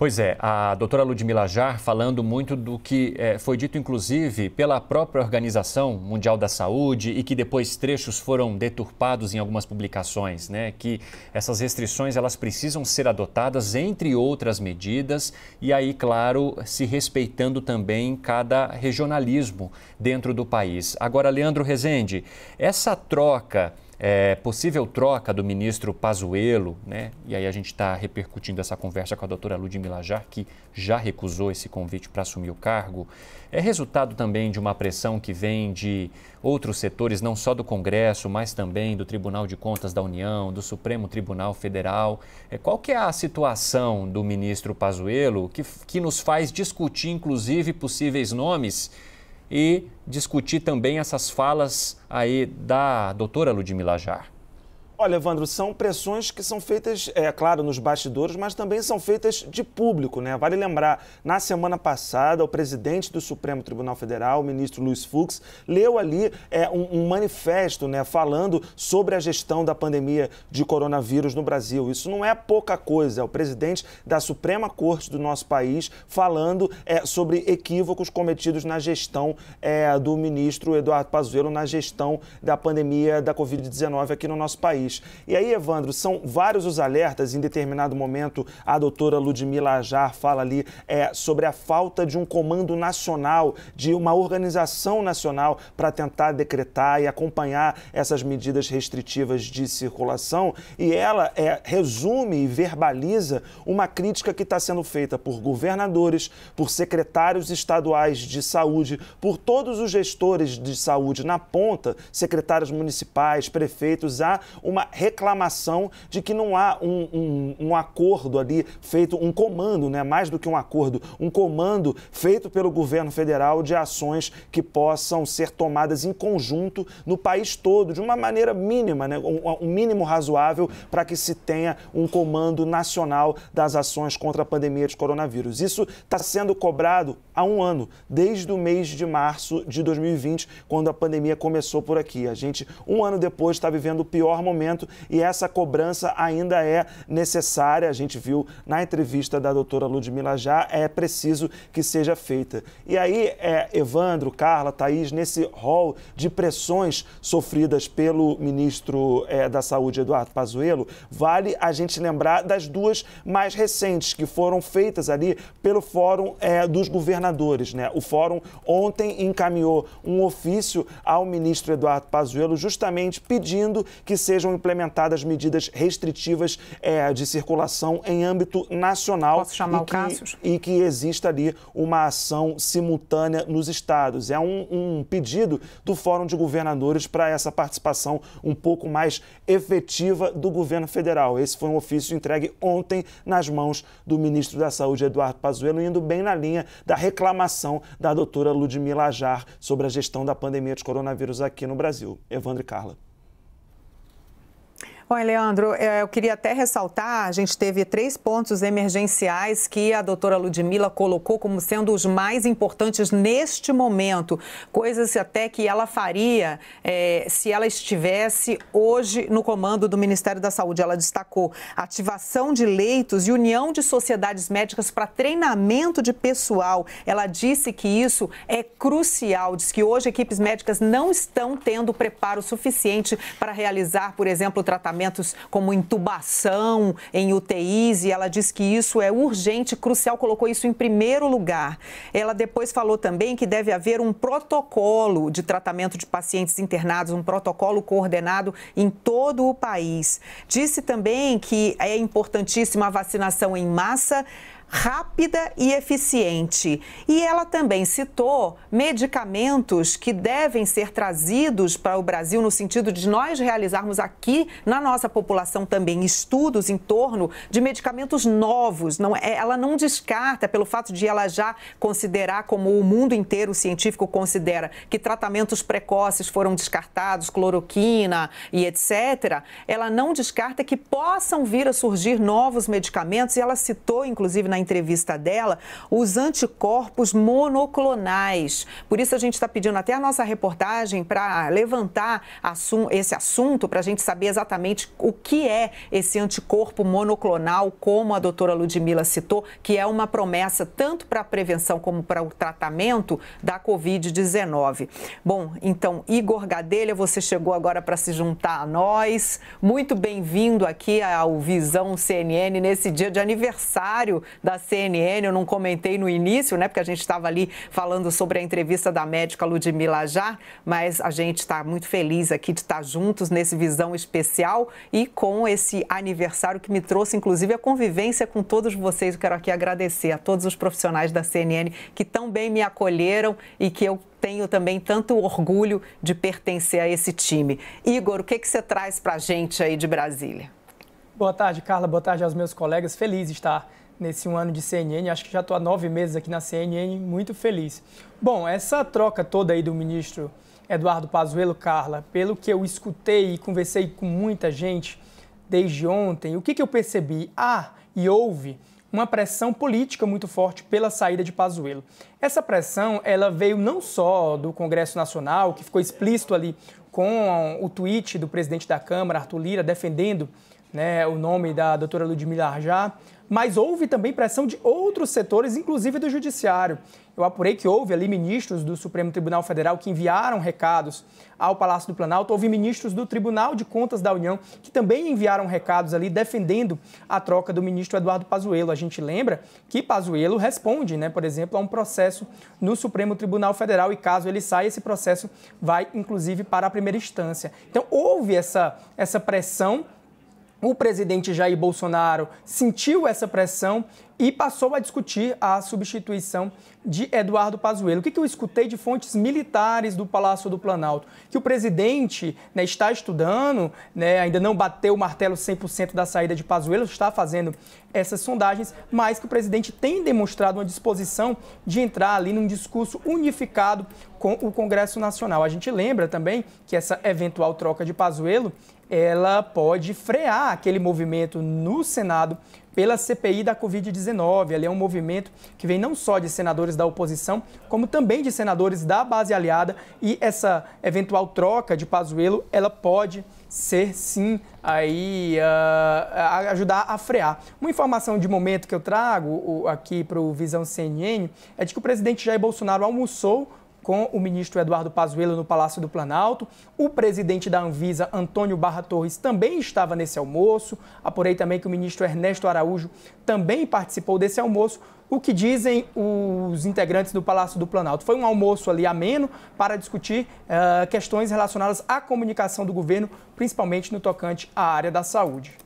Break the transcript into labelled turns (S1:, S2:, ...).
S1: Pois é, a doutora Ludmila Jar falando muito do que foi dito, inclusive, pela própria Organização Mundial da Saúde e que depois trechos foram deturpados em algumas publicações, né? Que essas restrições elas precisam ser adotadas, entre outras medidas, e aí, claro, se respeitando também cada regionalismo dentro do país. Agora, Leandro Rezende, essa troca... possível troca do ministro Pazuello, né? E aí a gente está repercutindo essa conversa com a doutora Ludmila Jar, que já recusou esse convite para assumir o cargo, é resultado também de uma pressão que vem de outros setores, não só do Congresso, mas também do Tribunal de Contas da União, do Supremo Tribunal Federal. Qual que é a situação do ministro Pazuello que nos faz discutir, inclusive, possíveis nomes e discutir também essas falas aí da doutora Ludmila Jar?
S2: Olha, Evandro, são pressões que são feitas, claro, nos bastidores, mas também são feitas de público, né? Vale lembrar, na semana passada, o presidente do Supremo Tribunal Federal, o ministro Luiz Fux, leu ali um manifesto, né, falando sobre a gestão da pandemia de coronavírus no Brasil. Isso não é pouca coisa, é o presidente da Suprema Corte do nosso país falando sobre equívocos cometidos na gestão do ministro Eduardo Pazuello, na gestão da pandemia da Covid-19 aqui no nosso país. E aí, Evandro, são vários os alertas. Em determinado momento, a doutora Ludmila Jar fala ali sobre a falta de um comando nacional, de uma organização nacional para tentar decretar e acompanhar essas medidas restritivas de circulação. E ela resume e verbaliza uma crítica que está sendo feita por governadores, por secretários estaduais de saúde, por todos os gestores de saúde na ponta, secretários municipais, prefeitos, há uma reclamação de que não há um acordo ali feito, um comando, né? Mais do que um acordo, um comando feito pelo governo federal de ações que possam ser tomadas em conjunto no país todo, de uma maneira mínima, né? Um mínimo razoável para que se tenha um comando nacional das ações contra a pandemia de coronavírus. Isso está sendo cobrado há um ano, desde o mês de março de 2020, quando a pandemia começou por aqui. A gente, um ano depois, está vivendo o pior momento e essa cobrança ainda é necessária. A gente viu na entrevista da doutora Ludmila Jar, é preciso que seja feita. E aí, Evandro, Carla, Thaís, nesse rol de pressões sofridas pelo ministro da Saúde, Eduardo Pazuello, vale a gente lembrar das duas mais recentes, que foram feitas ali pelo Fórum dos Governadores, né? O Fórum ontem encaminhou um ofício ao ministro Eduardo Pazuello justamente pedindo que sejam implementadas medidas restritivas de circulação em âmbito nacional.
S3: Posso chamar o Cássio?
S2: E que exista ali uma ação simultânea nos estados. É um pedido do Fórum de Governadores para essa participação um pouco mais efetiva do governo federal. Esse foi um ofício entregue ontem nas mãos do ministro da Saúde, Eduardo Pazuello, indo bem na linha da reclamação da doutora Ludmila Jar sobre a gestão da pandemia de coronavírus aqui no Brasil. Evandro e Carla.
S3: Oi, Leandro, eu queria até ressaltar, a gente teve 3 pontos emergenciais que a doutora Ludmila colocou como sendo os mais importantes neste momento, coisas até que ela faria se ela estivesse hoje no comando do Ministério da Saúde. Ela destacou ativação de leitos e união de sociedades médicas para treinamento de pessoal. Ela disse que isso é crucial, diz que hoje equipes médicas não estão tendo preparo suficiente para realizar, por exemplo, tratamentos como intubação em UTIs, e ela diz que isso é urgente, crucial, colocou isso em primeiro lugar. Ela depois falou também que deve haver um protocolo de tratamento de pacientes internados, um protocolo coordenado em todo o país. Disse também que é importantíssima a vacinação em massa, rápida e eficiente. E ela também citou medicamentos que devem ser trazidos para o Brasil no sentido de nós realizarmos aqui na nossa população também estudos em torno de medicamentos novos. Ela não descarta, pelo fato de ela já considerar, como o mundo inteiro científico considera, que tratamentos precoces foram descartados, cloroquina e etc., ela não descarta que possam vir a surgir novos medicamentos, e ela citou, inclusive, na entrevista dela, os anticorpos monoclonais. Por isso a gente está pedindo até a nossa reportagem para levantar esse assunto, para a gente saber exatamente exatamente o que é esse anticorpo monoclonal, como a doutora Ludmila citou, que é uma promessa tanto para a prevenção como para o tratamento da Covid-19. Bom, então, Igor Gadelha, você chegou agora para se juntar a nós. Muito bem-vindo aqui ao Visão CNN nesse dia de aniversário da CNN. Eu não comentei no início, né, porque a gente estava ali falando sobre a entrevista da médica Ludmila Jar, mas a gente está muito feliz aqui de estar juntos nesse Visão especial e com esse aniversário que me trouxe, inclusive, a convivência com todos vocês. Eu quero aqui agradecer a todos os profissionais da CNN que tão bem me acolheram e que eu tenho também tanto orgulho de pertencer a esse time. Igor, o que você traz para a gente aí de Brasília?
S4: Boa tarde, Carla. Boa tarde aos meus colegas. Feliz de estar nesse um ano de CNN. Acho que já estou há 9 meses aqui na CNN, muito feliz. Bom, essa troca toda aí do ministro Eduardo Pazuello, Carla, pelo que eu escutei e conversei com muita gente desde ontem, o que eu percebi? E houve uma pressão política muito forte pela saída de Pazuello. Essa pressão, ela veio não só do Congresso Nacional, que ficou explícito ali com o tweet do presidente da Câmara, Arthur Lira, defendendo, né, o nome da doutora Ludmila Jar, mas houve também pressão de outros setores, inclusive do Judiciário. Eu apurei que houve ali ministros do Supremo Tribunal Federal que enviaram recados ao Palácio do Planalto, houve ministros do Tribunal de Contas da União que também enviaram recados ali defendendo a troca do ministro Eduardo Pazuello. A gente lembra que Pazuello responde, né, por exemplo, a um processo no Supremo Tribunal Federal e caso ele saia, esse processo vai, inclusive, para a primeira instância. Então, houve essa pressão. O presidente Jair Bolsonaro sentiu essa pressão e passou a discutir a substituição de Eduardo Pazuello. O que eu escutei de fontes militares do Palácio do Planalto? Que o presidente, né, está estudando, né, ainda não bateu o martelo 100% da saída de Pazuello, está fazendo essas sondagens, mas que o presidente tem demonstrado uma disposição de entrar ali num discurso unificado com o Congresso Nacional. A gente lembra também que essa eventual troca de Pazuello, ela pode frear aquele movimento no Senado pela CPI da Covid-19. Ali é um movimento que vem não só de senadores da oposição, como também de senadores da base aliada, e essa eventual troca de Pazuello, ela pode ser, sim, aí, ajudar a frear. Uma informação de momento que eu trago aqui para o Visão CNN é de que o presidente Jair Bolsonaro almoçou com o ministro Eduardo Pazuello no Palácio do Planalto. O presidente da Anvisa, Antônio Barra Torres, também estava nesse almoço. Apurei também que o ministro Ernesto Araújo também participou desse almoço. O que dizem os integrantes do Palácio do Planalto? Foi um almoço ali ameno para discutir questões relacionadas à comunicação do governo, principalmente no tocante à área da saúde.